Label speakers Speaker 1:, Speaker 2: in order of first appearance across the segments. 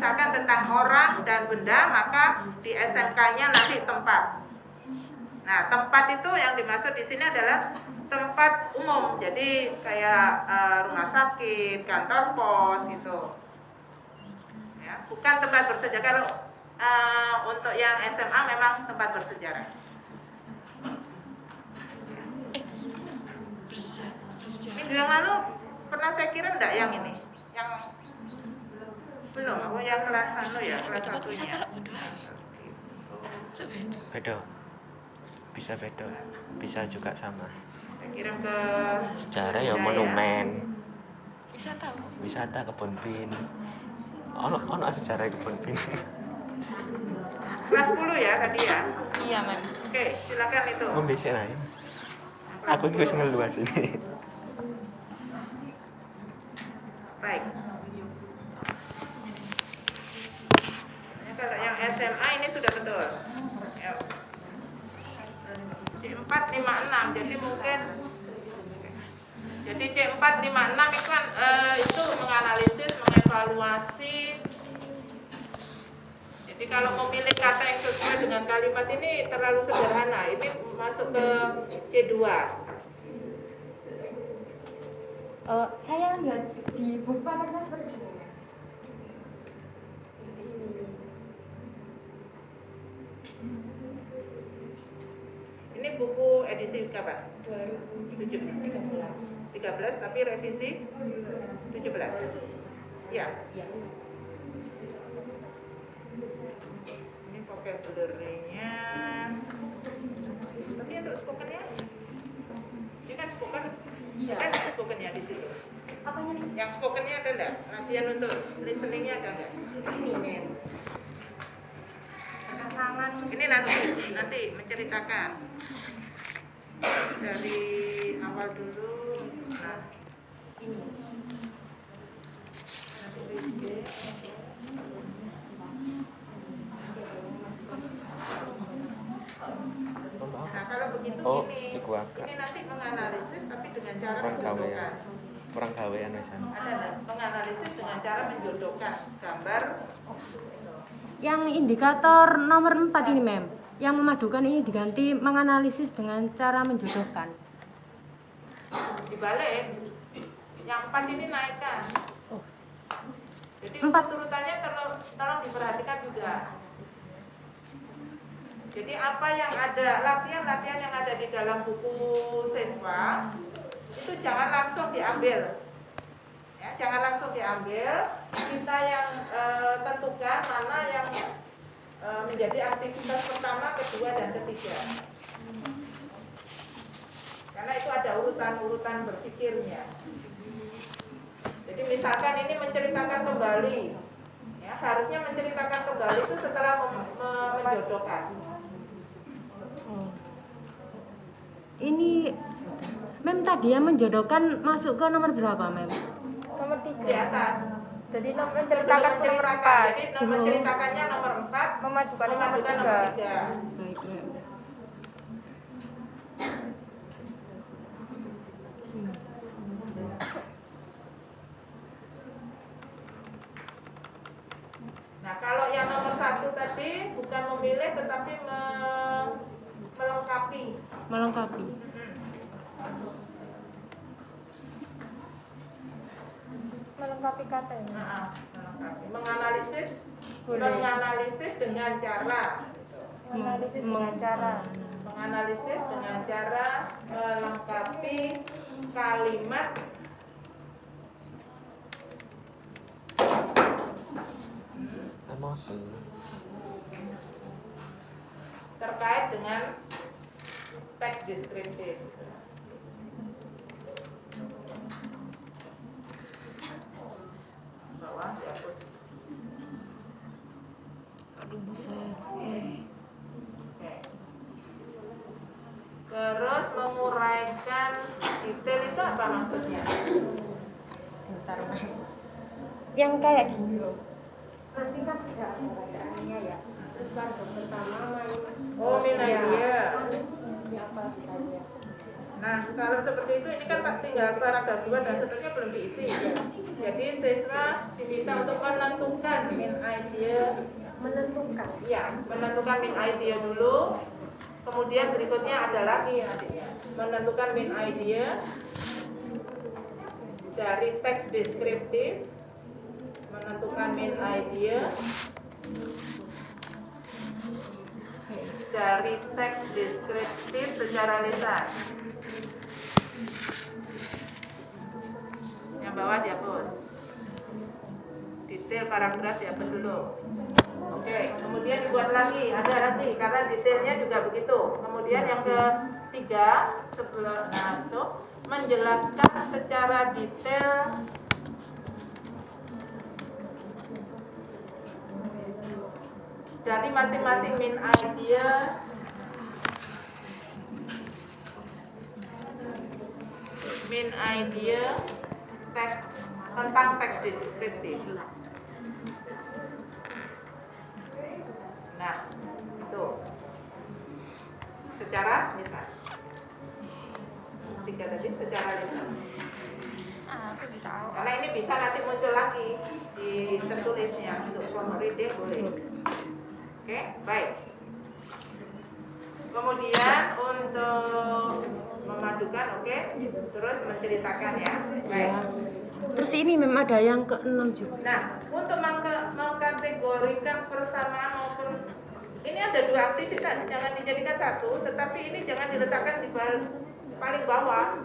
Speaker 1: misalkan tentang orang dan benda, maka di SMK-nya nanti tempat. Nah, tempat itu yang dimaksud di sini adalah tempat umum. Jadi kayak rumah sakit, kantor pos gitu. Ya, bukan tempat bersejarah. Kalau untuk yang SMA memang tempat bersejarah. Minggu yang lalu pernah saya kirim enggak yang ini? Yang belum, aku yang kelas 1 ya, kelas 1-nya.
Speaker 2: Beda. Bisa beda. Bisa juga sama.
Speaker 1: Saya kirim ke
Speaker 2: sejarah ya monumen. Wisata kebun bin. Ono sejarah kebun bin.
Speaker 1: Kelas 10 ya tadi ya?
Speaker 3: Iya, Mem.
Speaker 1: Oke, silakan itu.
Speaker 2: Bisa lain. Aku wis ngeluas ini.
Speaker 1: Baik. Ya, kalau yang SMA ini sudah betul. Ya. C456, jadi mungkin C456 itu kan itu menganalisis, mengevaluasi. Jadi kalau memilih kata yang sesuai dengan kalimat ini terlalu sederhana. Ini masuk ke C2.
Speaker 4: Saya lihat di buku papernya seperti ini.
Speaker 1: Ini buku edisi kapan? 13 tapi revisi 17. Ya. Ini vocabulary-nya. Tapi untuk spoken-nya? Ini kan spoken.
Speaker 4: Iya.
Speaker 1: Kan spoken-nya di situ.
Speaker 4: Apanya nih?
Speaker 1: Yang spoken-nya ada enggak? Latihan untuk listening-nya ada enggak?
Speaker 4: Ini, Mem. Pasangan.
Speaker 1: Ini nanti menceritakan dari awal dulu. Nah,
Speaker 4: Ini.
Speaker 1: nah kalau begitu ini nanti menganalisis tapi dengan cara menjodohkan.
Speaker 2: Kurang gawean wisan.
Speaker 1: Ada menganalisis dengan cara menjodohkan gambar.
Speaker 4: Yang indikator nomor 4 ini, Mem. Yang memadukan ini diganti menganalisis dengan cara menjodohkan.
Speaker 1: Dibalik, yang 4 ini naikkan. Jadi
Speaker 4: 4.
Speaker 1: urutannya tolong diperhatikan juga. Jadi apa yang ada, latihan-latihan yang ada di dalam buku siswa itu jangan langsung diambil. Ya, jangan langsung diambil. Kita yang tentukan mana yang menjadi aktivitas pertama, kedua, dan ketiga. Karena itu ada urutan-urutan berpikirnya. Jadi misalkan ini menceritakan kembali, ya, harusnya menceritakan kembali itu setelah menjodohkan.
Speaker 4: Ini Mem tadi yang menjodohkan masuk ke nomor berapa, Mem?
Speaker 3: Nomor 3.
Speaker 1: Di atas.
Speaker 3: Jadi menceritakan nomor 4.
Speaker 1: Jadi menceritakannya nomor 4,
Speaker 3: Memajukan nomor
Speaker 1: memadukan
Speaker 3: 3.
Speaker 1: nomor 3.
Speaker 4: Baik, Mem.
Speaker 1: Nah, kalau yang nomor 1 tadi bukan memilih tetapi melengkapi.
Speaker 4: Melengkapi.
Speaker 3: Melengkapi kata ini.
Speaker 1: Melengkapi. Menganalisis
Speaker 3: Boleh.
Speaker 1: dengan cara.
Speaker 3: Menganalisis dengan cara.
Speaker 1: Menganalisis dengan cara melengkapi kalimat
Speaker 2: Emosi.
Speaker 1: terkait dengan teks deskriptif. Bawah dihapus.
Speaker 4: Aduh, buset.
Speaker 1: Oke. Terus menguraikan detail itu apa maksudnya?
Speaker 3: Sebentar, Mem.
Speaker 4: Yang kayak gini loh.
Speaker 5: Nanti kan sudah ada bacaannya ya. Terus paragraf pertama main.
Speaker 1: Oh, nilai dia.
Speaker 5: Apa saja.
Speaker 1: Nah, kalau seperti itu ini kan tinggal paragraf 2 dan seterusnya belum diisi. Jadi siswa diminta untuk menentukan min
Speaker 5: menentukan.
Speaker 1: Ya, menentukan min idea dulu. Kemudian berikutnya ada lagi nantinya. Menentukan min idea dari teks deskriptif. Menentukan min idea dari teks deskriptif secara lisan. Yang bawah dihapus. Detail paragraf dihapus dulu. Oke, kemudian dibuat lagi, ada lagi karena detailnya juga begitu. Kemudian yang ketiga, sebelum itu menjelaskan secara detail dari masing-masing min idea teks tentang teks deskriptif. Nah, itu secara lisan. Tiga tadi secara lisan.
Speaker 3: Aku bisa.
Speaker 1: Karena ini bisa nanti muncul lagi di tertulisnya untuk kelompok reading boleh. Oke, baik. Kemudian untuk memadukan, oke, terus menceritakan ya. Baik.
Speaker 4: Terus ini memang ada yang ke-6 juga.
Speaker 1: Nah, untuk mengkategorikan persamaan maupun ini ada dua aktivitas, jangan dijadikan satu, tetapi ini jangan diletakkan di paling bawah,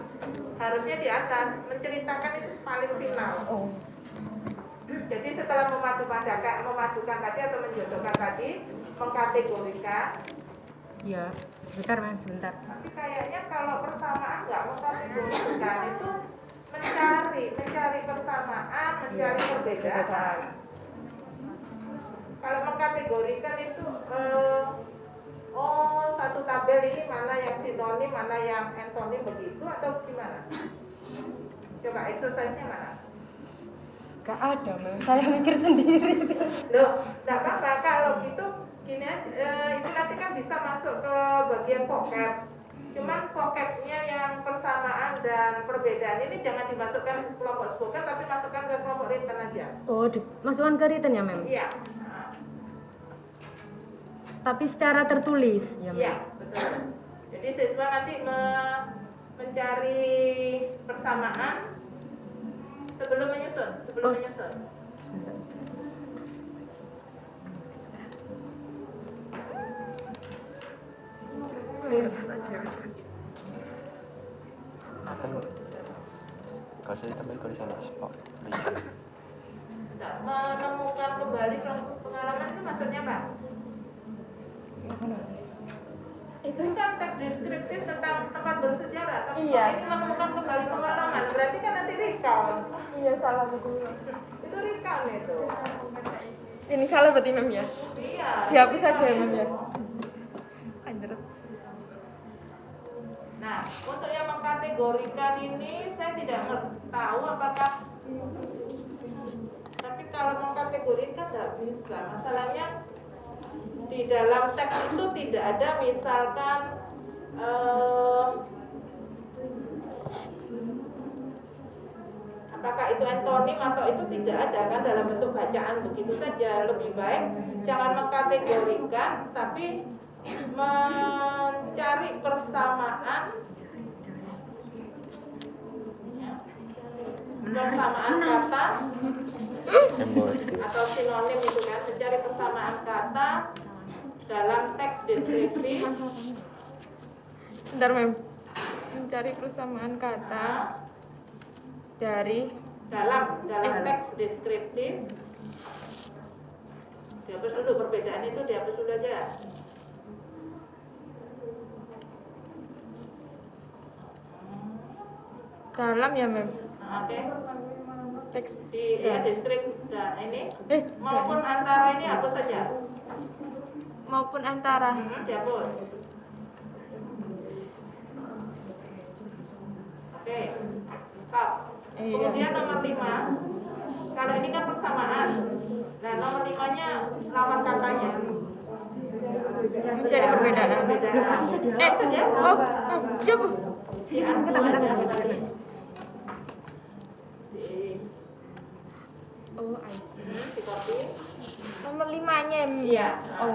Speaker 1: harusnya di atas. Menceritakan itu paling final. Jadi setelah memadukan tadi atau menjodohkan tadi, mengkategorikan.
Speaker 4: Ya, sebentar Mem, sebentar.
Speaker 1: Tapi kayaknya kalau persamaan nggak mengkategorikan itu mencari persamaan, mencari perbedaan. Kalau mengkategorikan itu satu tabel ini mana yang sinonim, mana yang antonim begitu atau gimana? Coba exercise-nya mana?
Speaker 4: Gak ada Mem, saya mikir sendiri.
Speaker 1: Loh, nggak apa-apa kalau gitu gini itu nanti kan bisa masuk ke bagian vocab. Cuman vocabnya yang persamaan dan perbedaan ini jangan dimasukkan ke kelompok spoken tapi masukkan ke kelompok written aja.
Speaker 4: Oh, dimasukkan ke written ya Mem?
Speaker 1: Iya.
Speaker 4: Tapi secara tertulis ya Mem?
Speaker 1: Iya, betul. Jadi siswa nanti mencari persamaan sebelum menyusun.
Speaker 4: Sebentar.
Speaker 2: Akan kasih tambah kalau sana spot.
Speaker 1: Sudah menemukan kembali pengalaman itu maksudnya apa? Itu kan teks deskriptif tentang tempat bersejarah. Tapi
Speaker 3: Iya.
Speaker 1: ini menemukan kembali pengalaman. Berarti kan nanti recount.
Speaker 3: Iya, salah betul.
Speaker 1: Itu recount itu.
Speaker 3: Ini salah berarti Mem ya?
Speaker 1: Iya.
Speaker 3: Dihapus saja ya Mem ya? Anjir.
Speaker 1: Nah, untuk yang mengkategorikan ini saya tidak tahu apakah, tapi kalau mengkategorikan nggak bisa. Masalahnya di dalam teks itu tidak ada misalkan apakah itu antonim atau itu tidak ada kan dalam bentuk bacaan begitu saja. Lebih baik jangan mengkategorikan tapi mencari persamaan kata atau sinonim itu kan, mencari persamaan kata dalam teks deskriptif.
Speaker 3: Bentar Mem. Mencari persamaan kata dari
Speaker 1: dalam teks deskriptif. Dihapus dulu perbedaan itu, dihapus dulu aja.
Speaker 3: dalam ya Mem.
Speaker 1: Oke.
Speaker 3: Teks
Speaker 1: Di deskriptif ini maupun antara ini hapus saja.
Speaker 3: maupun antara.
Speaker 1: Dihapus. Oke. Stop.
Speaker 3: Iya.
Speaker 1: Kemudian nomor 5. Kalau ini kan persamaan. Nah, nomor 5-nya lawan katanya.
Speaker 3: Mencari perbedaan.
Speaker 1: Saja.
Speaker 3: Coba.
Speaker 1: Si antara tadi.
Speaker 3: Oh, I see.
Speaker 1: Di copy.
Speaker 3: Nomor 5-nya.
Speaker 1: Iya,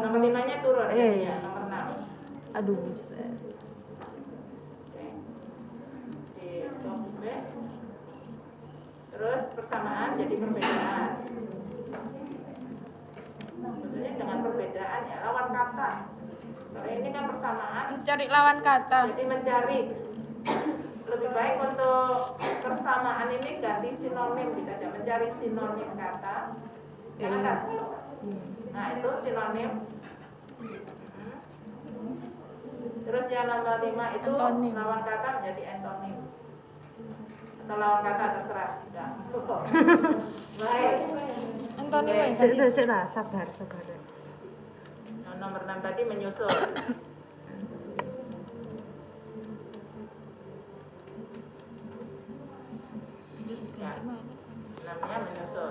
Speaker 1: nomor 5-nya turun.
Speaker 4: Iya.
Speaker 1: Ya, nomor 6.
Speaker 4: Aduh, buset.
Speaker 1: Oke. Di copy paste. Terus persamaan jadi perbedaan. Sebetulnya dengan perbedaan ya lawan kata. Kalau ini kan persamaan,
Speaker 3: Cari lawan kata.
Speaker 1: jadi mencari. Lebih baik untuk persamaan ini ganti sinonim kita aja, mencari sinonim kata. Yang atas. Nah itu sinonim. Terus yang nomor 5 itu
Speaker 3: Antonim.
Speaker 1: lawan kata menjadi antonim. Atau lawan kata terserah. Ya. Baik.
Speaker 3: Antonim
Speaker 1: Oke.
Speaker 3: ya tadi.
Speaker 4: Sik lah, sabar.
Speaker 1: Nah, nomor 6 tadi menyusul. Ya, 6-nya menyusul.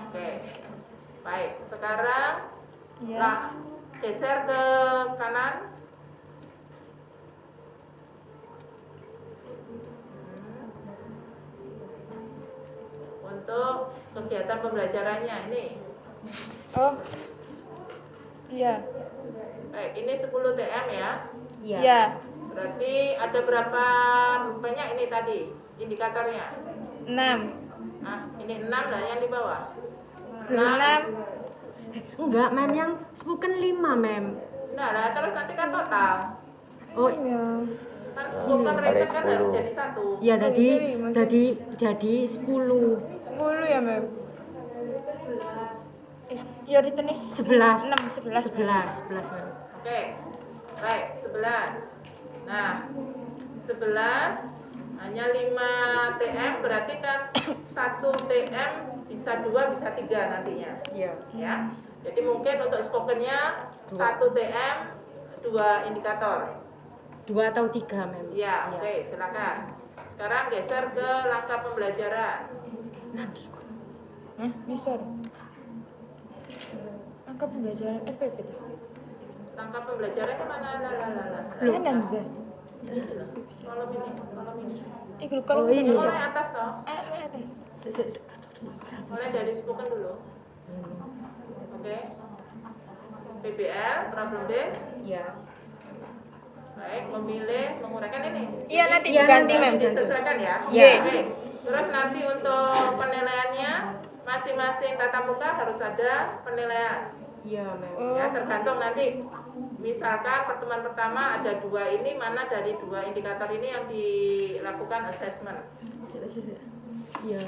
Speaker 1: Oke. Baik, sekarang
Speaker 3: Ya.
Speaker 1: lah geser ke kanan. Untuk kegiatan pembelajarannya ini.
Speaker 3: Oh. Iya.
Speaker 1: Baik, ini 10 TM ya.
Speaker 3: Iya.
Speaker 1: Berarti ada berapa banyak ini tadi indikatornya?
Speaker 3: 6.
Speaker 1: Nah, ini 6 lah yang di bawah.
Speaker 3: 6.
Speaker 4: Enggak, Mem, yang spoken 5, Mem.
Speaker 1: Nah, lah terus nanti kan total.
Speaker 4: Oh,
Speaker 3: Iya.
Speaker 1: Kan spoken
Speaker 2: Ada
Speaker 1: written kan
Speaker 2: 10.
Speaker 1: harus jadi 1.
Speaker 4: iya tadi
Speaker 3: Maksudnya-
Speaker 4: jadi 10.
Speaker 3: 10 ya, Mem. Ya written is
Speaker 4: 11.
Speaker 3: 6, 11.
Speaker 4: 11, Mem.
Speaker 1: Oke. Baik, 11. Nah, 11 hanya 5 TM berarti kan 1 TM bisa 2 bisa 3 nantinya.
Speaker 4: Iya.
Speaker 1: Ya. Jadi mungkin untuk spokennya 1 TM 2 indikator.
Speaker 4: 2 atau 3, Mem.
Speaker 1: Ya, oke, silakan. Sekarang geser ke langkah pembelajaran.
Speaker 3: Bisa. Angka pembelajaran FPP.
Speaker 1: Langkah pembelajarannya mana?
Speaker 3: Kanan, Zah.
Speaker 1: Kolom ini.
Speaker 3: Kalau
Speaker 4: Oh, ini.
Speaker 1: Mulai atas toh.
Speaker 3: atas.
Speaker 4: Sik.
Speaker 1: Mulai dari spoken dulu. Oke. PBL, problem base.
Speaker 4: Iya.
Speaker 1: Baik, memilih, menguraikan ini.
Speaker 3: Iya, nanti
Speaker 4: Iya,
Speaker 3: diganti,
Speaker 4: nanti
Speaker 3: Mem.
Speaker 1: Disesuaikan ya.
Speaker 3: Iya.
Speaker 1: Oke. Terus nanti untuk penilaiannya masing-masing tatap muka harus ada penilaian.
Speaker 4: Iya, Mem.
Speaker 1: Ya, tergantung nanti. Misalkan pertemuan pertama ada 2 ini, mana dari 2 indikator ini yang dilakukan assessment.
Speaker 4: Iya.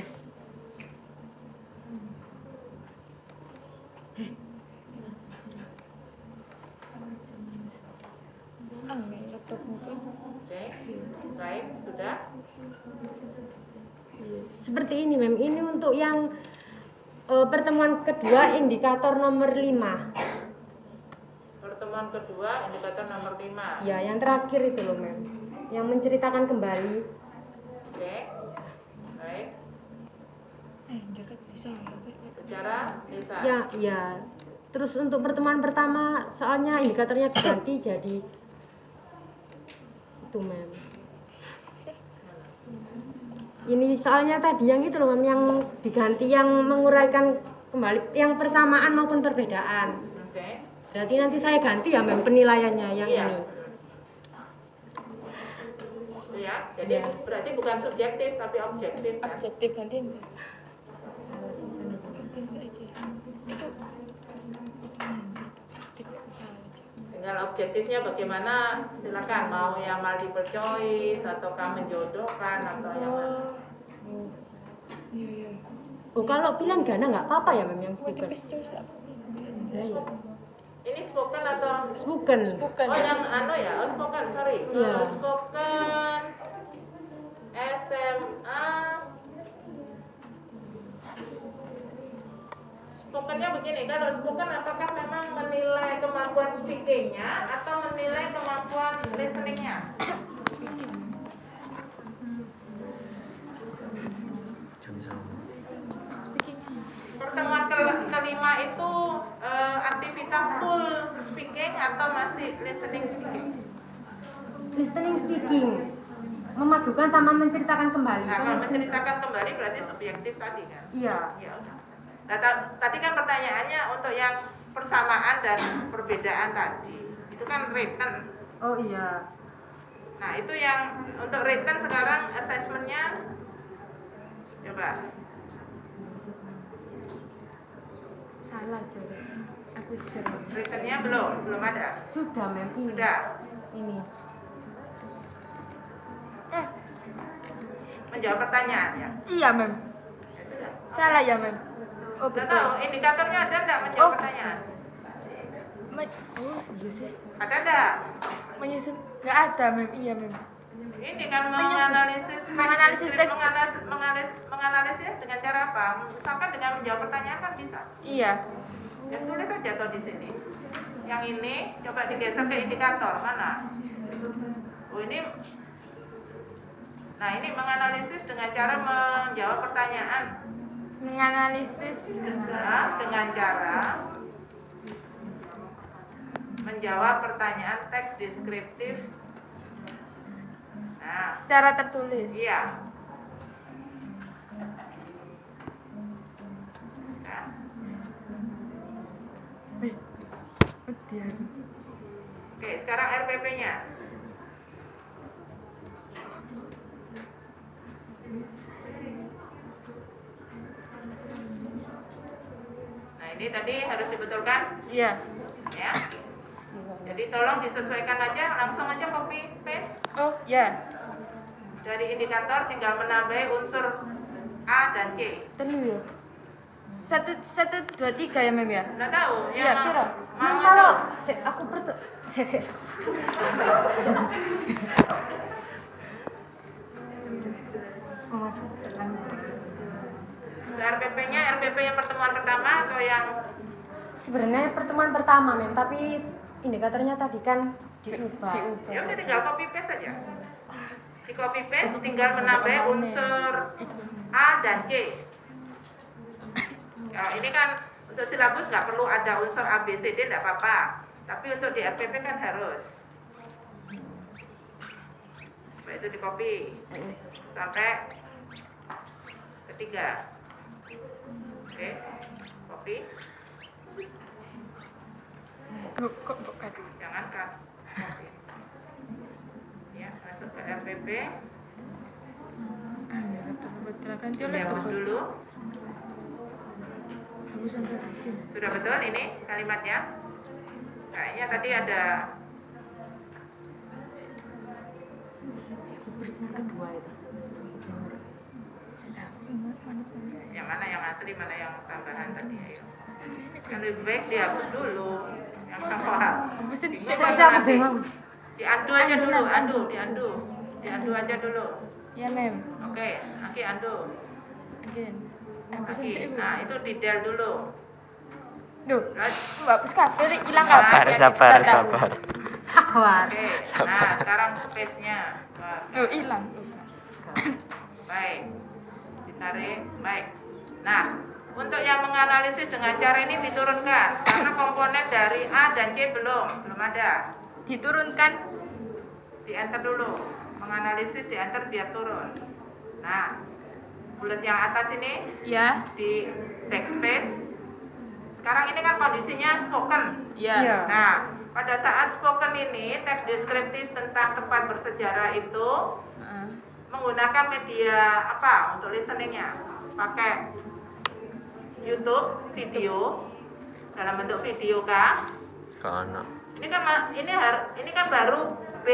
Speaker 3: Laptop mungkin.
Speaker 1: Oke. Baik, sudah.
Speaker 4: Seperti ini, Mem. Ini untuk yang pertemuan kedua indikator nomor 5.
Speaker 1: Pertemuan kedua indikator nomor 5.
Speaker 4: Ya, yang terakhir itu loh, Mem. Yang menceritakan kembali.
Speaker 1: Oke. Baik.
Speaker 3: Jaket bisa.
Speaker 1: Secara desa.
Speaker 4: Ya. Terus untuk pertemuan pertama, soalnya indikatornya diganti jadi itu, Mem. Ini soalnya tadi yang itu loh, Mem, yang diganti yang menguraikan kembali yang persamaan maupun perbedaan.
Speaker 1: Oke.
Speaker 4: Berarti nanti saya ganti ya, Mem, penilaiannya yang
Speaker 1: Iya.
Speaker 4: ini.
Speaker 1: Ya, jadi
Speaker 4: Ya.
Speaker 1: berarti bukan subjektif tapi objektif kan?
Speaker 3: Objektif nanti. Ganti saja.
Speaker 1: Tinggal objektifnya bagaimana, silakan mau yang multiple choice ataukah menjodohkan atau yang mana.
Speaker 3: Iya.
Speaker 4: Oh, kalau pilihan ganda nggak apa-apa ya, Mem, yang spoken.
Speaker 3: Multiple choice apa?
Speaker 4: Iya.
Speaker 1: Ini spoken atau
Speaker 4: Spoken.
Speaker 3: Bukan.
Speaker 1: oh yang ya, spoken, sorry.
Speaker 4: Iya.
Speaker 1: Spoken SMA. Spokennya begini, kalau spoken apakah memang menilai kemampuan speakingnya atau menilai kemampuan listeningnya? Pertemuan kelima itu aktivitas full speaking atau masih listening speaking?
Speaker 4: Listening speaking. Memadukan sama menceritakan kembali.
Speaker 1: Nah, kalau menceritakan kembali berarti subjektif tadi kan?
Speaker 4: Iya.
Speaker 1: Ya udah. Nah, tadi kan pertanyaannya untuk yang persamaan dan perbedaan tadi. Itu kan written.
Speaker 4: Oh iya.
Speaker 1: Nah, itu yang untuk written sekarang assessment-nya coba.
Speaker 3: Salah coba. Aku sering.
Speaker 1: Written-nya belum ada.
Speaker 4: Sudah, Mem. Ini.
Speaker 1: Sudah.
Speaker 4: Ini.
Speaker 1: Menjawab pertanyaan ya.
Speaker 3: Iya, Mem. Salah ya, Mem. Oh,
Speaker 1: Nggak
Speaker 3: betul.
Speaker 1: tahu indikatornya ada enggak menjawab
Speaker 3: Oh.
Speaker 1: pertanyaan?
Speaker 3: Oh, iya sih.
Speaker 1: Ada enggak?
Speaker 3: Menyusun. Nggak ada, Mem. Iya, Mem.
Speaker 1: Ini kan menganalisis
Speaker 3: Menganalisis
Speaker 1: menganalisis dengan cara apa? Misalkan dengan menjawab pertanyaan kan bisa.
Speaker 3: Iya.
Speaker 1: Ya tulis saja tuh di sini. Yang ini coba digeser ke indikator mana? Oh ini. Nah ini menganalisis dengan cara menjawab pertanyaan.
Speaker 3: Menganalisis.
Speaker 1: Dengan cara menjawab pertanyaan teks deskriptif. Nah,
Speaker 3: Cara tertulis.
Speaker 1: iya. Nah,
Speaker 3: Oh, dia.
Speaker 1: oke, sekarang RPP-nya. Nah, ini tadi harus dibetulkan,
Speaker 3: Iya.
Speaker 1: ya. Jadi tolong disesuaikan aja, langsung aja copy paste.
Speaker 3: Oh, ya.
Speaker 1: Dari indikator tinggal menambahi unsur A dan C.
Speaker 3: Telu ya. 1, 2, 3 ya, Mem ya.
Speaker 1: Nggak tahu,
Speaker 3: Iya,
Speaker 1: yang
Speaker 3: kira.
Speaker 1: mau
Speaker 4: Kalau
Speaker 1: itu.
Speaker 4: aku se.
Speaker 1: RPP-nya, RPP yang pertemuan pertama atau yang
Speaker 4: Sebenarnya pertemuan pertama, Mem, tapi indikatornya tadi kan diubah.
Speaker 1: ya udah tinggal copy paste saja. Di copy paste tinggal menambah unsur A dan C. Ya, ini kan untuk silabus nggak perlu ada unsur A, B, C, D, nggak apa-apa. Tapi untuk di RPP kan harus. Coba itu di copy sampai ketiga. Oke, copy.
Speaker 3: Kok bukan?
Speaker 1: Jangan kan. Ya, masuk ke RPP.
Speaker 3: Ya, betul kan dia
Speaker 1: Dihapus dulu.
Speaker 3: Hapusan tadi.
Speaker 1: Sudah betul ini kalimatnya? Kayaknya tadi ada
Speaker 4: Kedua itu.
Speaker 1: yang mana yang asli, mana yang tambahan tadi. Ayo. Kan lebih baik dihapus dulu. Yang awal.
Speaker 3: Hapusan
Speaker 1: Bingung
Speaker 4: Saya
Speaker 1: kalau
Speaker 4: aku
Speaker 1: nanti.
Speaker 4: bingung.
Speaker 1: Diandu aja dulu, diandu aja dulu.
Speaker 3: Ya, Mem.
Speaker 1: Oke, Aki andu.
Speaker 3: Again. Hapusan
Speaker 1: Aki.
Speaker 3: sih, Ibu.
Speaker 1: Nah, itu di del dulu.
Speaker 3: Duh,
Speaker 1: Terus,
Speaker 3: Mbak hapus kabel hilang
Speaker 2: Sabar,
Speaker 3: kabel.
Speaker 2: sabar,
Speaker 3: Nggak tahu.
Speaker 2: sabar.
Speaker 4: Sabar.
Speaker 1: oke. Nah, sekarang paste-nya. Wah,
Speaker 3: Duh, hilang.
Speaker 1: baik. Ditarik, baik. Nah, untuk yang menganalisis dengan cara ini diturunkan karena komponen dari A dan C belum ada.
Speaker 3: Diturunkan.
Speaker 1: Di enter dulu. Menganalisis di enter biar turun. Nah, bulat yang atas ini
Speaker 3: Ya.
Speaker 1: di backspace. Sekarang ini kan kondisinya spoken.
Speaker 3: Ya.
Speaker 4: Iya.
Speaker 1: Nah, pada saat spoken ini teks deskriptif tentang tempat bersejarah itu menggunakan media apa untuk listeningnya? Pakai YouTube video dalam bentuk video kah?
Speaker 2: Kono.
Speaker 1: Ini kan baru B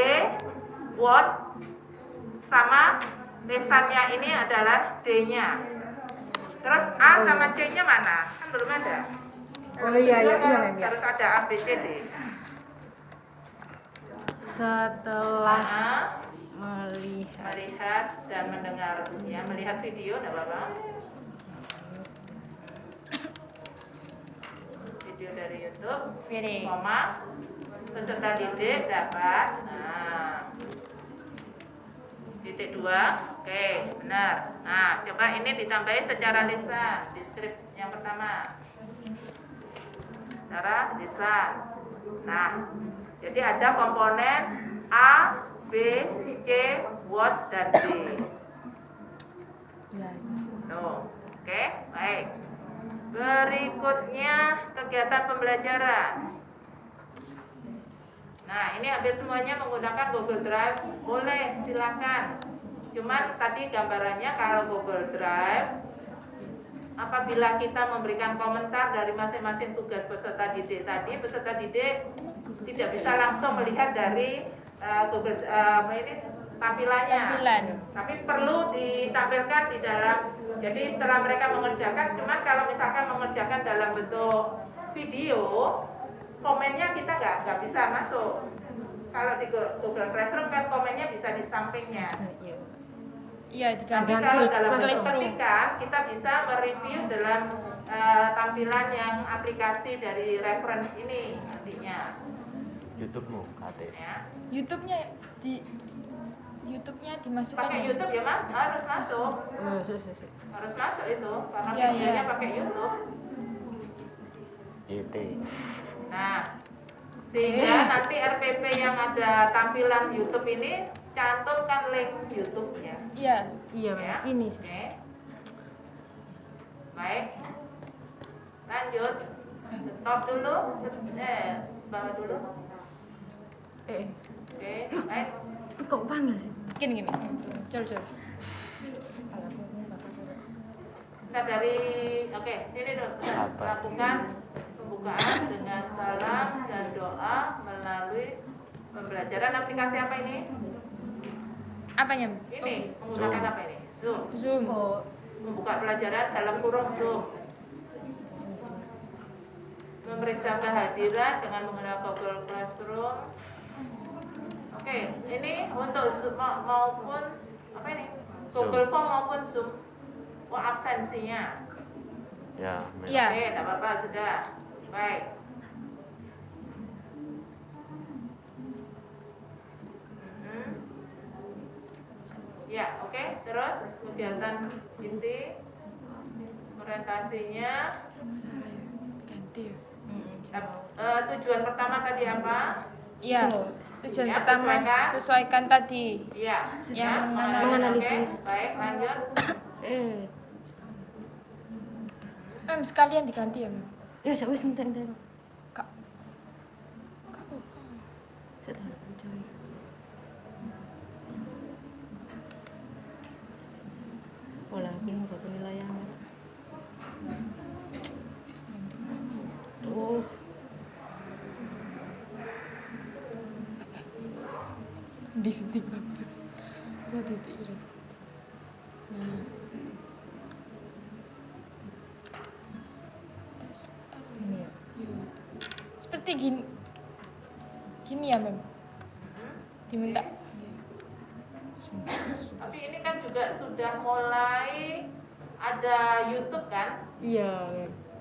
Speaker 1: word sama lesannya ini adalah D-nya. Terus A sama C-nya mana? Kan belum ada.
Speaker 4: Oh iya, iya,
Speaker 1: Kan
Speaker 4: iya, Mem, ya.
Speaker 1: harus ada A, B, C, D.
Speaker 4: Setelah
Speaker 1: Nah,
Speaker 4: melihat
Speaker 1: melihat dan mendengar, ya melihat video enggak apa-apa. Video dari YouTube, koma, peserta didik dapat. Nah, titik 2, oke, benar. Nah, coba ini ditambahi secara lisan di skrip yang pertama. Secara lisan. Nah, jadi ada komponen A, B, C, word, dan D.
Speaker 3: Ya.
Speaker 1: Tuh, oke, baik. Berikutnya kegiatan pembelajaran. Nah, ini hampir semuanya menggunakan Google Drive. Boleh, silakan. Cuman tadi gambarannya kalau Google Drive, apabila kita memberikan komentar dari masing-masing tugas peserta didik tadi, peserta didik tidak bisa langsung melihat dari Google ini tampilannya. Tapi perlu ditampilkan di dalam. Jadi setelah mereka mengerjakan, cuman kalau misalkan mengerjakan dalam bentuk video, komennya kita nggak bisa masuk. Kalau di Google Classroom kan komennya bisa di sampingnya.
Speaker 3: Iya,
Speaker 1: Tapi kalau dalam bentuk ketikan, kita bisa mereview dalam tampilan yang aplikasi dari reference ini nantinya.
Speaker 2: YouTube-mu, KT.
Speaker 1: Ya.
Speaker 3: YouTube-nya dimasukkan.
Speaker 1: Pakai YouTube ya Mas, harus masuk. Harus masuk itu, karena
Speaker 3: Iya,
Speaker 1: videonya
Speaker 3: iya.
Speaker 1: pakai YouTube.
Speaker 2: YT.
Speaker 1: Nah, sehingga nanti RPP yang ada tampilan YouTube ini cantumkan link YouTube-nya.
Speaker 3: Iya.
Speaker 4: Iya,
Speaker 1: Ya.
Speaker 4: ini.
Speaker 1: Oke. Baik. Lanjut. Stop dulu. Bawa dulu. Oke, baik.
Speaker 4: Kok panas sih?
Speaker 3: Gini. Col.
Speaker 1: Kita dari sini dulu.
Speaker 2: Apa?
Speaker 1: Lakukan pembukaan dengan salam dan doa melalui pembelajaran aplikasi apa ini?
Speaker 3: Apanya?
Speaker 1: Ini menggunakan
Speaker 2: Zoom.
Speaker 1: apa ini? Zoom.
Speaker 3: Zoom.
Speaker 1: Membuka pelajaran dalam kurung Zoom. Memeriksa kehadiran dengan menggunakan Google Classroom. Oke, ini untuk Zoom maupun apa ini? Google Form maupun Zoom. Oh, absensinya.
Speaker 2: Ya,
Speaker 3: Iya.
Speaker 1: Oke, tidak apa-apa sudah. Baik. Mhm. Ya, oke. Terus kegiatan inti orientasinya. Tujuan pertama tadi apa?
Speaker 3: Iya. Tujuan
Speaker 1: Ya,
Speaker 3: pertama sesuaikan tadi.
Speaker 1: Iya.
Speaker 3: Yang
Speaker 1: Ya,
Speaker 4: menganalisis.
Speaker 1: oke. Baik, lanjut.
Speaker 3: Sekalian diganti ya, Mem.
Speaker 4: Ya, wis entek.
Speaker 3: Kak.
Speaker 4: Olah, aku mau penilaian. Oh,
Speaker 3: Di sini bagus. Saya titik ini.
Speaker 4: ini ya.
Speaker 3: Seperti gini. Gini ya, Mem. Diminta.
Speaker 1: Tapi ini kan juga sudah mulai ada YouTube kan?
Speaker 4: Iya.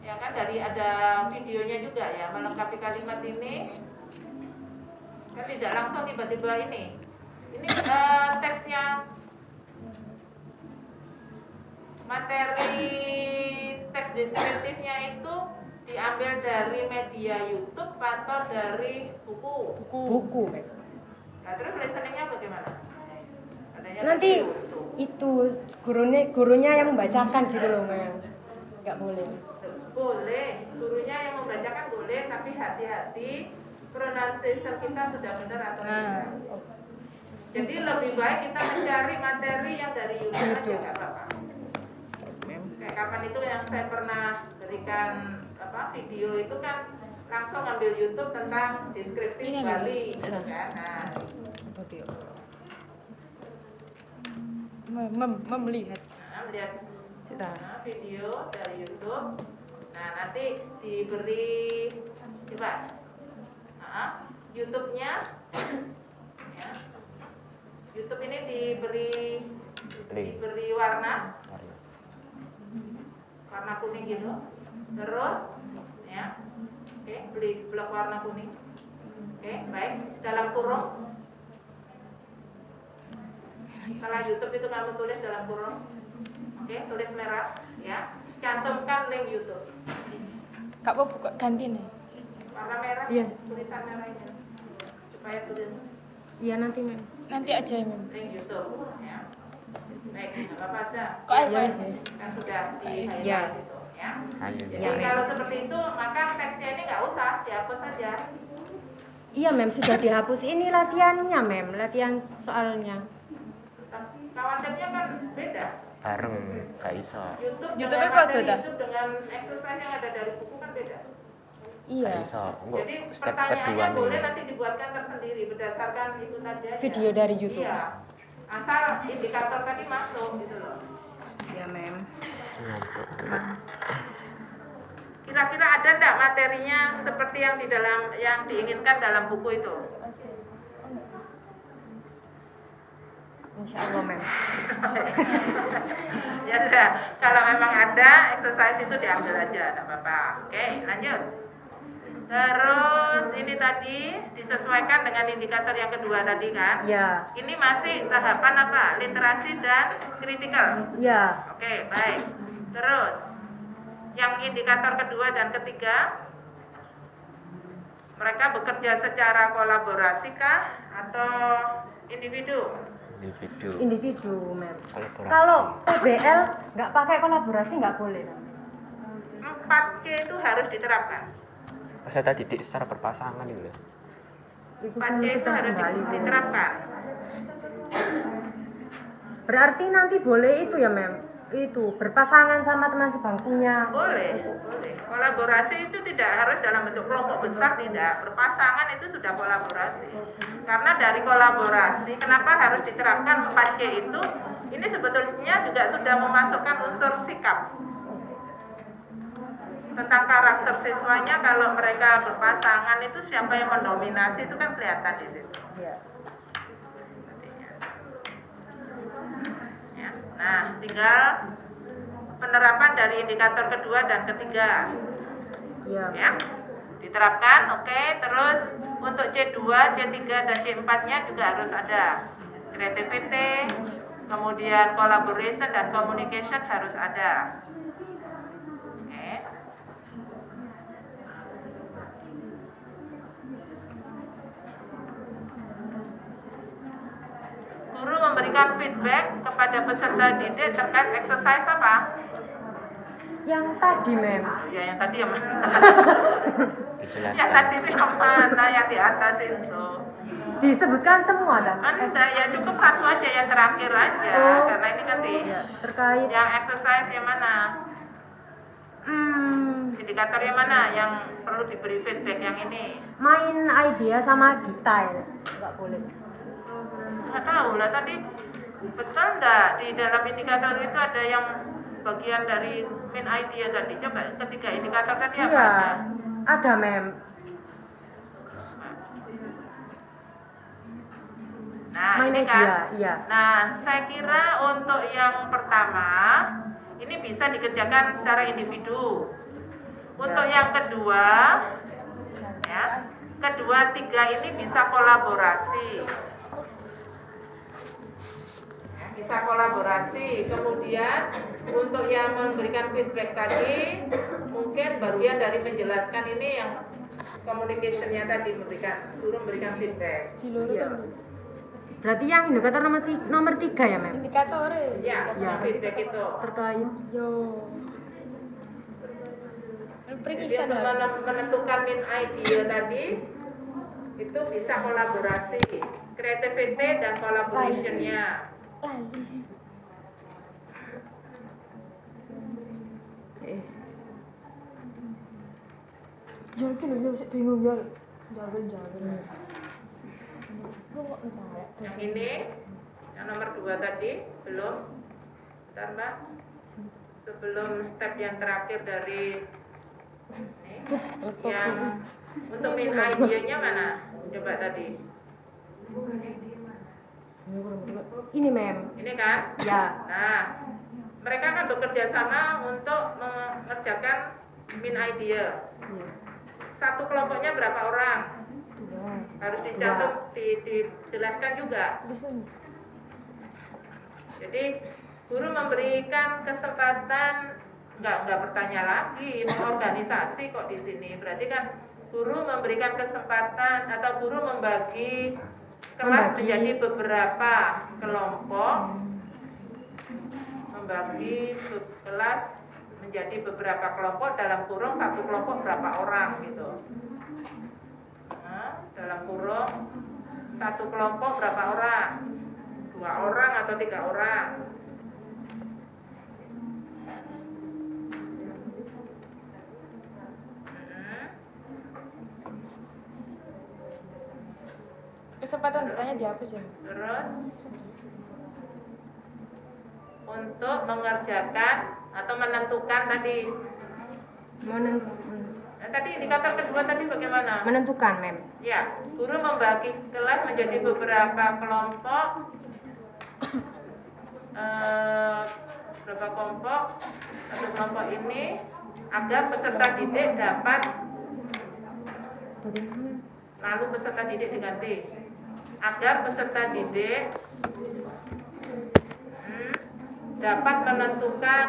Speaker 1: Ya kan, dari ada videonya juga ya, melengkapi kalimat ini kan tidak langsung tiba-tiba ini teksnya, materi teks deskriptifnya itu diambil dari media YouTube atau dari buku.
Speaker 4: Buku, Mek.
Speaker 1: Nah, terus listeningnya bagaimana? Adanya
Speaker 4: Nanti
Speaker 1: video
Speaker 4: itu gurunya yang membacakan gitu loh, Mek. Enggak boleh.
Speaker 1: Boleh, gurunya yang membacakan boleh, tapi hati-hati pronunciation kita sudah benar atau tidak. Jadi lebih baik kita mencari materi yang dari YouTube aja, nggak apa-apa. Kayak kapan itu yang saya pernah berikan video itu kan langsung ambil YouTube tentang deskriptif
Speaker 3: Ini
Speaker 1: Bali, gitu kan. Nah,
Speaker 3: Melihat.
Speaker 1: melihat video dari YouTube. Nah, nanti diberi coba YouTube-nya ya. YouTube ini diberi warna kuning gitu. Terus ya. Oke, beli blok warna kuning. Oke, baik. Dalam kurung. Setelah YouTube itu kamu tulis dalam kurung. Oke, tulis merah ya. Cantumkan link YouTube.
Speaker 3: Kak mau buka ganti nih.
Speaker 1: Warna merah,
Speaker 4: Iya.
Speaker 1: tulisan merahnya. Supaya tulis
Speaker 4: Iya nanti, Mek.
Speaker 3: Nanti aja ya, Mem.
Speaker 1: link YouTube ya. Baik, nggak apa-apa sudah.
Speaker 3: Kok
Speaker 4: Iya,
Speaker 3: apa?
Speaker 4: yes.
Speaker 1: Kan sudah di
Speaker 4: Iya.
Speaker 1: highlight itu ya. Ya.
Speaker 2: Ayo.
Speaker 1: Jadi kalau seperti itu maka teksnya ini nggak usah dihapus saja.
Speaker 4: Iya mem, sudah dihapus. Ini latihannya mem, latihan soalnya.
Speaker 1: Khawatirnya kan beda.
Speaker 2: Bareng gak iso.
Speaker 3: YouTube-nya
Speaker 1: dengan
Speaker 3: apa
Speaker 1: materi
Speaker 3: tuh, Ta?
Speaker 1: YouTube dengan exercise yang ada dari buku kan beda.
Speaker 4: Iya.
Speaker 2: Gak iso. Engko
Speaker 1: Jadi
Speaker 2: step
Speaker 1: pertanyaannya
Speaker 2: kedua
Speaker 1: boleh
Speaker 2: nih.
Speaker 1: nanti dibuatkan tersendiri berdasarkan itu tadi aja.
Speaker 4: Video dari YouTube.
Speaker 1: Iya. Asal indikator tadi masuk gitu loh.
Speaker 4: Iya mem.
Speaker 2: Ngantuk.
Speaker 1: Kira-kira ada enggak materinya seperti yang di dalam yang diinginkan dalam buku itu?
Speaker 4: Insya Allah mem.
Speaker 1: Ya sudah, kalau memang ada exercise itu diambil aja, tidak apa-apa. Oke, lanjut. Terus ini tadi disesuaikan dengan indikator yang kedua tadi kan?
Speaker 4: Ya.
Speaker 1: Ini masih tahapan apa? Literasi dan kritikal.
Speaker 4: Ya.
Speaker 1: Oke, baik. Terus yang indikator kedua dan ketiga, mereka bekerja secara kolaborasi kah atau individu?
Speaker 4: Individu mem.
Speaker 2: Kolaborasi.
Speaker 4: Kalau PBL nggak pakai kolaborasi nggak boleh.
Speaker 1: 4C itu harus diterapkan.
Speaker 2: Peserta didik secara berpasangan itu loh.
Speaker 1: 4C itu harus diterapkan.
Speaker 4: Berarti nanti boleh itu ya mem. Itu berpasangan sama teman sebangkunya.
Speaker 1: Boleh, boleh. Kolaborasi itu tidak harus dalam bentuk kelompok besar, tidak. Berpasangan itu sudah kolaborasi. Karena dari kolaborasi, kenapa harus diterapkan 4C itu? Ini sebetulnya juga sudah memasukkan unsur sikap. Tentang karakter siswanya, kalau mereka berpasangan itu siapa yang mendominasi itu kan kelihatan di situ.
Speaker 4: Ya.
Speaker 1: Ya. Nah, tinggal penerapan dari indikator kedua dan ketiga.
Speaker 4: Ya.
Speaker 1: Ya, diterapkan. Oke. Terus untuk C2, C3 dan C4-nya juga harus ada creativity, kemudian collaboration dan communication harus ada. Oke. Guru memberikan feedback kepada peserta didik terkait exercise apa?
Speaker 4: Yang tadi mem.
Speaker 1: Ya, yang tadi ya, Mas.
Speaker 2: Dijelaskan.
Speaker 1: Yang tadi itu yang mana, yang di atas itu?
Speaker 4: Disebutkan semua dah.
Speaker 1: Anda ya cukup satu aja yang terakhir aja,
Speaker 4: Oh.
Speaker 1: karena ini kan di
Speaker 4: Terkait
Speaker 1: yang exercise yang mana? Indikator yang mana yang perlu diberi feedback yang ini?
Speaker 4: main idea sama detail nggak boleh.
Speaker 1: Nggak tahu lah tadi betul nggak di dalam indikator itu ada yang bagian dari main idea tadi. Coba ketiga indikator tadi apa
Speaker 4: Iya.
Speaker 1: aja?
Speaker 4: Ada mem.
Speaker 1: Nah
Speaker 4: Main
Speaker 1: ini
Speaker 4: idea,
Speaker 1: kan.
Speaker 4: iya.
Speaker 1: Nah saya kira untuk yang pertama ini bisa dikerjakan secara individu. Untuk yang kedua, ya, kedua tiga ini bisa kolaborasi. Ya, bisa kolaborasi. Kemudian untuk yang memberikan feedback tadi, mungkin bagian dari menjelaskan ini yang communication-nya tadi guru memberikan feedback.
Speaker 4: Iya. Berarti yang indikator nomor 3 ya mem.
Speaker 3: Indikatornya.
Speaker 1: Ya,
Speaker 4: Ya.
Speaker 1: feedback itu.
Speaker 4: Terkait yo.
Speaker 1: Jadi
Speaker 3: Perikisan lah.
Speaker 1: menentukan min idea tadi itu bisa kolaborasi, creativity dan collaboration-nya.
Speaker 3: Jol kilo jol bingung jol. Jalan. Lu kok entar ya?
Speaker 1: Yang ini, yang nomor 2 tadi belum. Bentar Mbak. Sebelum step yang terakhir dari ini, yang untuk min idea-nya mana? Coba tadi.
Speaker 4: Ini mem.
Speaker 1: Ini kan?
Speaker 4: Ya.
Speaker 1: Nah, mereka kan bekerja sama untuk mengerjakan min idea.
Speaker 4: Iya.
Speaker 1: Satu kelompoknya berapa orang? Harus dicantum, dijelaskan juga. Jadi guru memberikan kesempatan nggak bertanya lagi, mengorganisasi kok di sini. Berarti kan guru memberikan kesempatan atau guru membagi kelas menjadi beberapa kelompok, membagi kelas menjadi beberapa kelompok, dalam kurung satu kelompok berapa orang gitu. Nah, dalam kurung satu kelompok berapa orang? 2 orang atau 3 orang?
Speaker 3: Kesempatan bertanya dihapus ya.
Speaker 1: Terus untuk mengerjakan atau menentukan tadi. Nah, tadi indikator kedua tadi bagaimana?
Speaker 4: Menentukan, Mem.
Speaker 1: Ya, guru membagi kelas menjadi beberapa kelompok. Berapa kelompok? Satu kelompok ini agar peserta didik dapat. Lalu peserta didik diganti. Agar peserta didik dapat menentukan,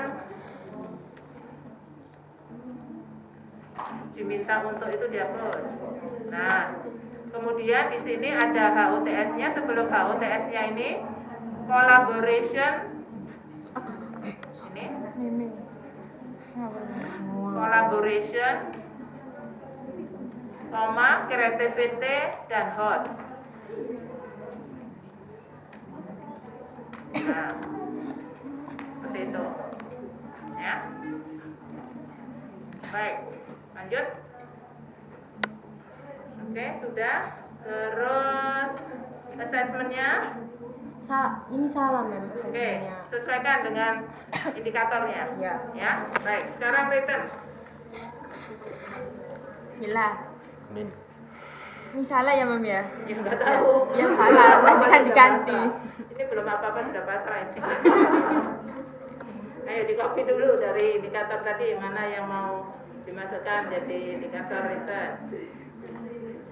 Speaker 1: diminta untuk itu dihapus. Nah, kemudian di sini ada HUTS-nya. Sebelum HUTS-nya ini collaboration, ini collaboration, creativity dan hot. Nah, seperti itu, ya. Baik, lanjut. Oke, sudah. Terus assessmentnya.
Speaker 4: Ini salah, Mem.
Speaker 1: Oke,
Speaker 4: Assessmentnya.
Speaker 1: sesuaikan dengan indikatornya. Ya, baik. Sekarang written.
Speaker 3: Bismillah.
Speaker 2: Amin.
Speaker 3: Ini salah ya, Mem ya?
Speaker 1: Ya nggak tahu.
Speaker 3: Yang salah, tadi kan
Speaker 1: Sudah
Speaker 3: diganti.
Speaker 1: pasrah. Ini belum apa-apa sudah pasrah ini. Ayo di copy dulu dari indikator tadi mana yang mau dimasukkan jadi indikator written.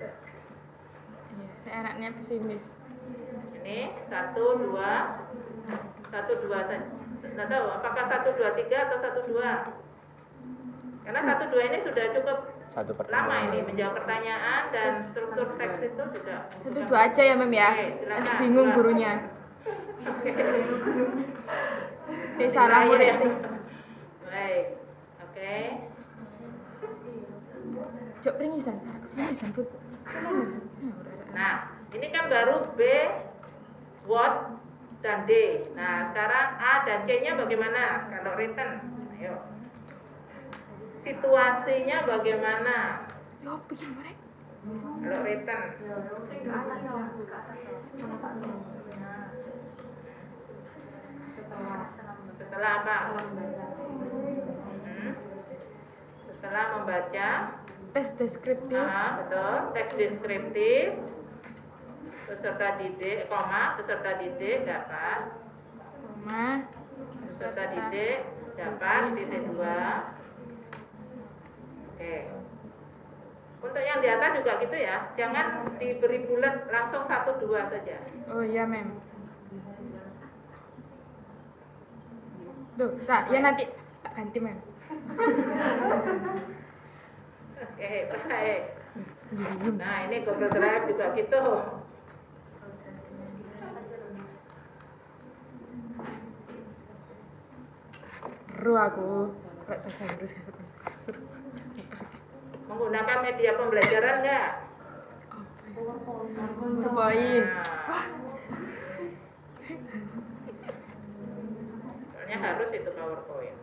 Speaker 3: Ya, saya anaknya pesimis.
Speaker 1: Ini 1, 2 saja. Nggak tahu apakah 1, 2, 3 atau 1, 2. Karena 1, 2 ini sudah cukup
Speaker 2: Satu
Speaker 1: lama
Speaker 2: pertanyaan.
Speaker 1: ini menjawab pertanyaan dan struktur teks itu sudah.
Speaker 3: Itu 2 aja ya, Mem ya?
Speaker 1: Oke, silakan.
Speaker 3: Nanti bingung
Speaker 1: Dua.
Speaker 3: gurunya.
Speaker 1: Oke.
Speaker 3: Oke, salah
Speaker 1: Saya.
Speaker 3: murid nih.
Speaker 1: Baik. Oke.
Speaker 3: Cok peringisan. Peringisan, Put.
Speaker 1: Nah, ini kan baru B, what, dan D. Nah, sekarang A dan C-nya bagaimana? Kalau written, ayo. Situasinya bagaimana?
Speaker 3: Yo, bikin mereka.
Speaker 1: Kalau written. Setelah apa? Setelah membaca.
Speaker 3: Tes deskriptif.
Speaker 1: Betul. Teks deskriptif. Peserta didik, peserta didik dapat.
Speaker 3: Koma.
Speaker 1: Peserta didik dapat titik 2. Oke. Untuk yang di atas juga gitu ya. Jangan diberi bulat langsung 1, 2 saja.
Speaker 3: Oh iya, Mem. Tuh, ya nanti tak ganti, Mem.
Speaker 1: Oke, baik. Nah, ini Google Drive juga gitu.
Speaker 3: Seru aku. Kok bahasa Inggris seru.
Speaker 1: Menggunakan media pembelajaran enggak?
Speaker 3: PowerPoint.
Speaker 1: Nah. Soalnya harus itu PowerPoint.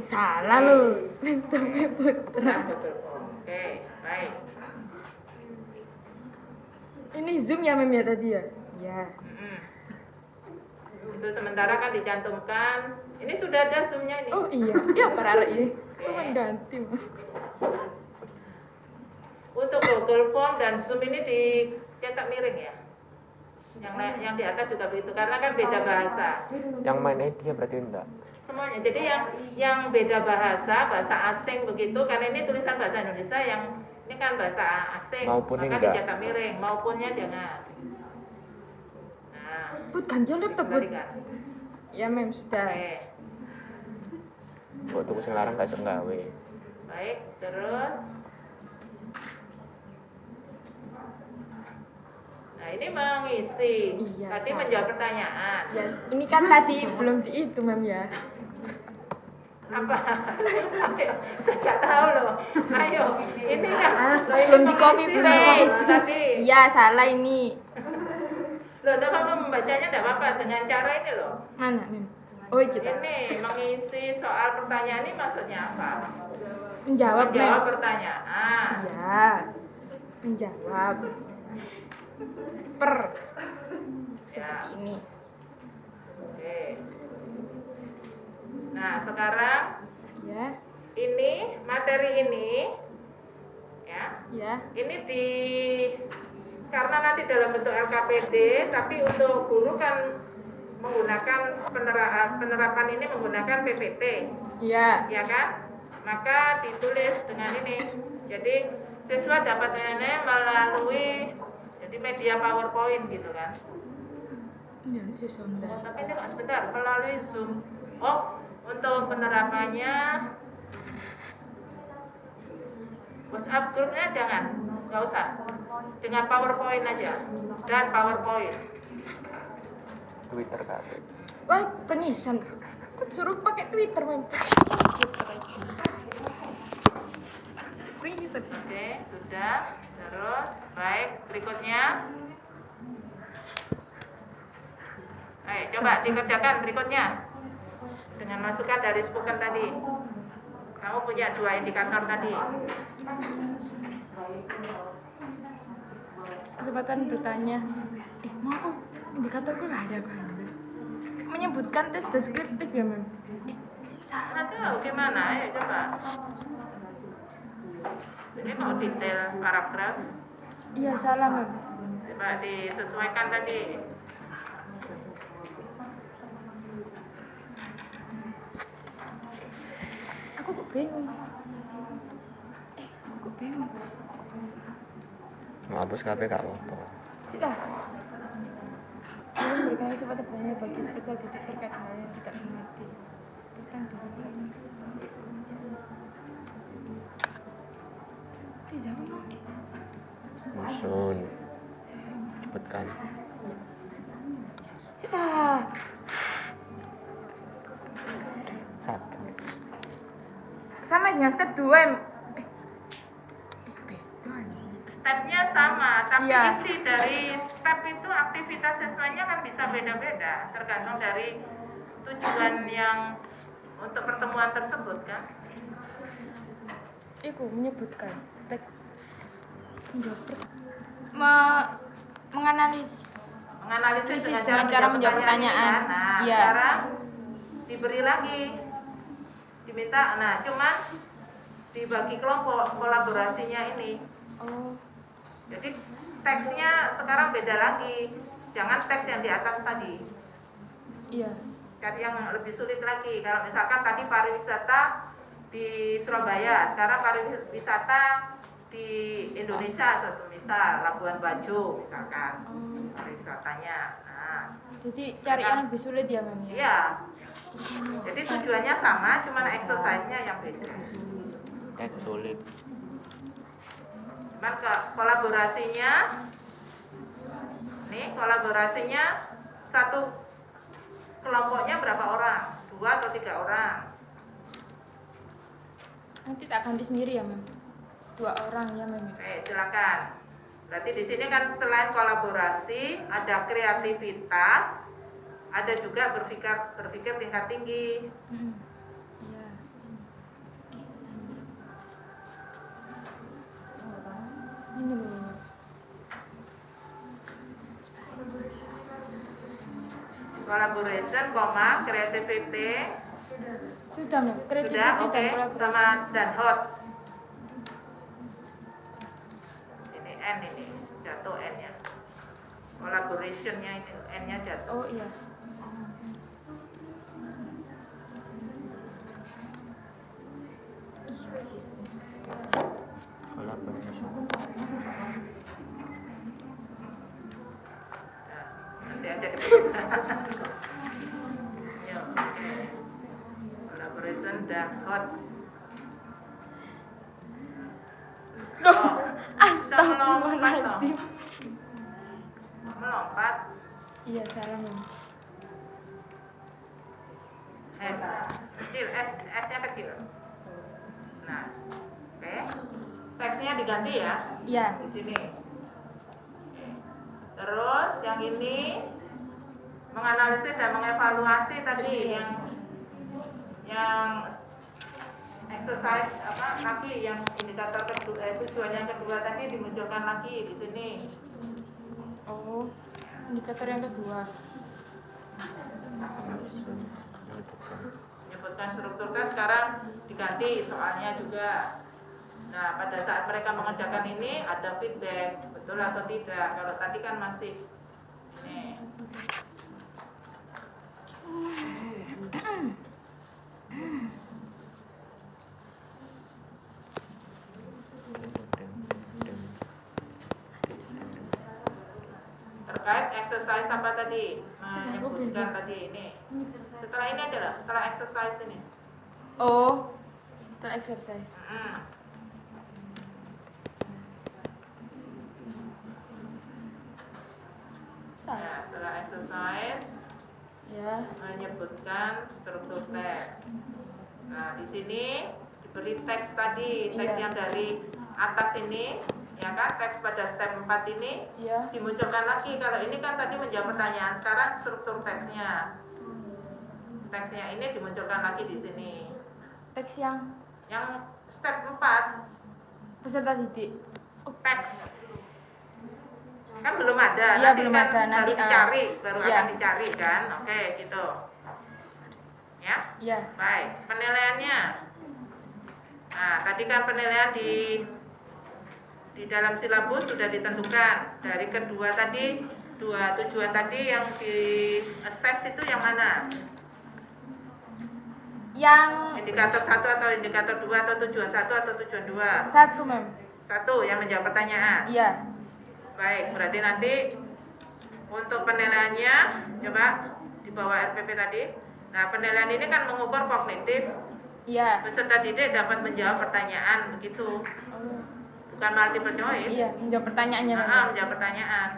Speaker 3: Salah lu. Tapi putra.
Speaker 1: Nah, betul. Oke, baik.
Speaker 3: Ini Zoom ya, Mem ya tadi ya? Ya.
Speaker 1: Itu sementara kan dicantumkan. Ini sudah ada zoomnya ini.
Speaker 3: Oh iya, ya paralel ini. Kamu ganti, Mem.
Speaker 1: Untuk Google Form dan Zoom ini dicetak miring ya. Yang di atas juga begitu karena kan beda bahasa.
Speaker 2: Yang main dia berarti enggak.
Speaker 1: Semuanya. Jadi yang beda bahasa asing begitu karena ini tulisan bahasa Indonesia yang ini kan bahasa asing.
Speaker 2: Maupun
Speaker 1: maka
Speaker 2: enggak.
Speaker 1: dicetak miring, maupunnya jangan. Nah,
Speaker 3: Put ganti laptop, Put.
Speaker 1: kembalikan.
Speaker 3: Ya, Mem, sudah.
Speaker 1: Oke.
Speaker 2: Buat tuku sing larang gak iso gawe.
Speaker 1: Baik, terus. Nah, ini mengisi.
Speaker 3: Iya,
Speaker 1: Tadi
Speaker 3: sama.
Speaker 1: menjawab pertanyaan.
Speaker 3: Ya, ini kan tadi belum di itu, Mem ya.
Speaker 1: Apa? Ayo, tidak tahu loh. Ayo, ini kan
Speaker 3: Belum di copy paste.
Speaker 1: Tadi.
Speaker 3: Iya, salah ini.
Speaker 1: Loh, tapi membacanya tidak apa-apa dengan cara ini loh.
Speaker 3: Mana, Mem? Oh, kita.
Speaker 1: Ini mengisi soal pertanyaan ini maksudnya apa?
Speaker 3: Menjawab, Mem.
Speaker 1: Menjawab pertanyaan.
Speaker 3: Iya. Menjawab. Per. Seperti ini.
Speaker 1: Oke. Nah, sekarang
Speaker 3: Ya.
Speaker 1: ini materi ini ya.
Speaker 3: Ya.
Speaker 1: Ini karena nanti dalam bentuk LKPD, tapi untuk guru kan menggunakan penerapan ini menggunakan PPT,
Speaker 3: Iya.
Speaker 1: ya kan? Maka ditulis dengan ini. Jadi siswa dapat melalui jadi media PowerPoint gitu kan.
Speaker 3: Iya, si Sonda.
Speaker 1: Tapi ini sebentar melalui Zoom. Oh, untuk penerapannya WhatsApp grupnya jangan, nggak usah. Dengan PowerPoint aja dan PowerPoint.
Speaker 2: Twitter kabeh.
Speaker 3: Wah, penisan. Suruh pakai Twitter, Mem.
Speaker 1: Oke, sudah. Terus, baik. Berikutnya. Ayo, coba dikerjakan berikutnya. Dengan masukan dari spoken tadi. Kamu punya 2 indikator tadi.
Speaker 3: Kesempatan bertanya. Mau indikatorku nggak ada kok. Menyebutkan tes deskriptif ya, Mem.
Speaker 1: Salah tahu gimana? Ayo coba. Ini mau detail paragraf.
Speaker 3: Iya, salah, Mem.
Speaker 1: Coba disesuaikan tadi.
Speaker 3: Aku kok bingung. Aku kok bingung.
Speaker 2: Ngapus kabeh gak apa-apa.
Speaker 3: Sudah. Saya memberikan kesempatan banyak bagi seperti titik terkait hal yang tidak mengerti. Tentang diri. Riza, mana?
Speaker 2: Musun. Cepetkan.
Speaker 3: Sudah.
Speaker 2: Satu.
Speaker 3: Sama dengan step 2 beda ini.
Speaker 1: Stepnya sama, tapi
Speaker 3: Iya.
Speaker 1: isi dari step itu aktivitas siswanya kan bisa beda-beda, tergantung dari tujuan yang untuk pertemuan tersebut kan.
Speaker 3: Iku menyebutkan teks
Speaker 1: Menganalisis
Speaker 3: Krisis
Speaker 1: dengan
Speaker 3: dengan cara
Speaker 1: menjawab
Speaker 3: menjawab pertanyaan.
Speaker 1: ini kan. Nah,
Speaker 3: Iya.
Speaker 1: sekarang diberi lagi, diminta, nah cuman dibagi kelompok kolaborasinya ini.
Speaker 3: Oh,
Speaker 1: Jadi teksnya sekarang beda lagi, jangan teks yang di atas tadi.
Speaker 3: iya.
Speaker 1: Kan yang lebih sulit lagi. Kalau misalkan tadi pariwisata di Surabaya, sekarang pariwisata di Indonesia, suatu misal Labuan Bajo misalkan pariwisatanya. Nah,
Speaker 3: Jadi cari yang lebih sulit ya, Mem, ya?
Speaker 1: iya. Jadi tujuannya sama, cuman exercise-nya yang beda.
Speaker 2: Teks sulit.
Speaker 1: Cuman kolaborasinya, nih kolaborasinya satu kelompoknya berapa orang? 2 atau 3 orang?
Speaker 3: Nanti tak ganti sendiri ya, Mem. 2 orang ya, Mem.
Speaker 1: Oke, silakan. Berarti di sini kan selain kolaborasi, ada kreativitas, ada juga berpikir tingkat tinggi.
Speaker 3: Iya. Ini loh.
Speaker 1: Collaboration, creativity,
Speaker 3: Sudah, Mem.
Speaker 1: sudah
Speaker 3: Kreativiti
Speaker 1: oke,
Speaker 3: dan kolaborasi.
Speaker 1: sama dan HOTS. Ini N ini, jatuh N-nya. Collaboration-nya ini N-nya jatuh.
Speaker 3: Oh, iya.
Speaker 2: Collaboration.
Speaker 1: Nah, nanti aja di Ya, oke. Collaboration dan HOTS.
Speaker 3: Loh,
Speaker 1: melompat
Speaker 3: astagfirullahaladzim.
Speaker 1: Melompat.
Speaker 3: Iya, salah, Mem.
Speaker 1: Yes. kecil, S-nya kecil. Nah, oke. Teksnya diganti ya.
Speaker 3: Iya.
Speaker 1: Di sini. Oke. Terus yang ini menganalisis dan mengevaluasi tadi yang exercise apa lagi yang indikator kedua tujuan yang kedua tadi dimunculkan lagi di sini.
Speaker 3: Oh, indikator yang kedua.
Speaker 1: Menyebutkan struktur tes sekarang diganti soalnya juga. Nah, pada saat mereka mengerjakan ini ada feedback, betul atau tidak. Kalau tadi kan masih ini. Terkait exercise apa tadi? Menyebutkan tadi ini. Setelah ini adalah setelah exercise ini.
Speaker 3: Oh, setelah exercise. Salah.
Speaker 1: Nah, setelah exercise
Speaker 3: Ya.
Speaker 1: menyebutkan struktur teks. Nah, di sini diberi teks tadi, teks
Speaker 3: Iya.
Speaker 1: yang dari atas ini, ya kan? Teks pada step 4 ini
Speaker 3: Ya.
Speaker 1: dimunculkan lagi. Kalau ini kan tadi menjawab pertanyaan, sekarang struktur teksnya. Teksnya ini dimunculkan lagi di sini.
Speaker 3: Teks yang
Speaker 1: Yang step 4
Speaker 3: peserta didik.
Speaker 1: teks kan belum ada,
Speaker 3: Iya,
Speaker 1: nanti
Speaker 3: belum
Speaker 1: kan
Speaker 3: ada, nanti,
Speaker 1: baru dicari, baru
Speaker 3: iya.
Speaker 1: akan dicari kan, oke gitu, ya,
Speaker 3: Ya.
Speaker 1: baik, penilaiannya, nah tadi kan penilaian di dalam silabus sudah ditentukan dari kedua tadi, dua tujuan tadi yang di assess itu yang mana?
Speaker 3: Yang
Speaker 1: Indikator 1 atau indikator 2 atau tujuan 1 atau tujuan 2?
Speaker 3: satu, Mem.
Speaker 1: 1 yang menjawab pertanyaan.
Speaker 3: Iya.
Speaker 1: Baik, berarti nanti untuk penilaiannya coba di bawah RPP tadi. Nah, penilaian ini kan mengukur kognitif
Speaker 3: Iya.
Speaker 1: peserta didik dapat menjawab pertanyaan begitu.
Speaker 3: Oh.
Speaker 1: Bukan multiple choice.
Speaker 3: Iya, menjawab pertanyaannya, Mem.
Speaker 1: Menjawab pertanyaan.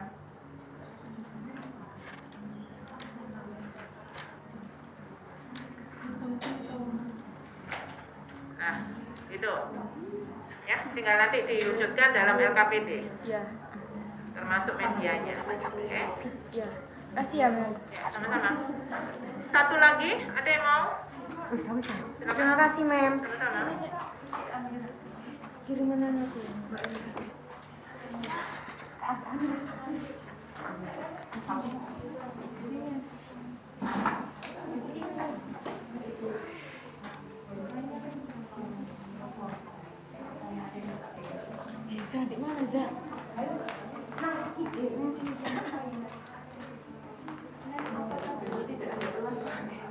Speaker 1: Nah, itu. Ya, tinggal nanti diwujudkan dalam LKPD.
Speaker 3: Iya.
Speaker 1: Termasuk medianya. Oke.
Speaker 3: Iya. Kasih ya, Mem.
Speaker 1: Ya, sama-sama. Satu lagi, ada yang mau?
Speaker 4: Terima kasih, Mem.
Speaker 1: Sama-sama.
Speaker 4: Kiriman aku.
Speaker 3: Zah, di mana, Zah?
Speaker 4: Nah, ide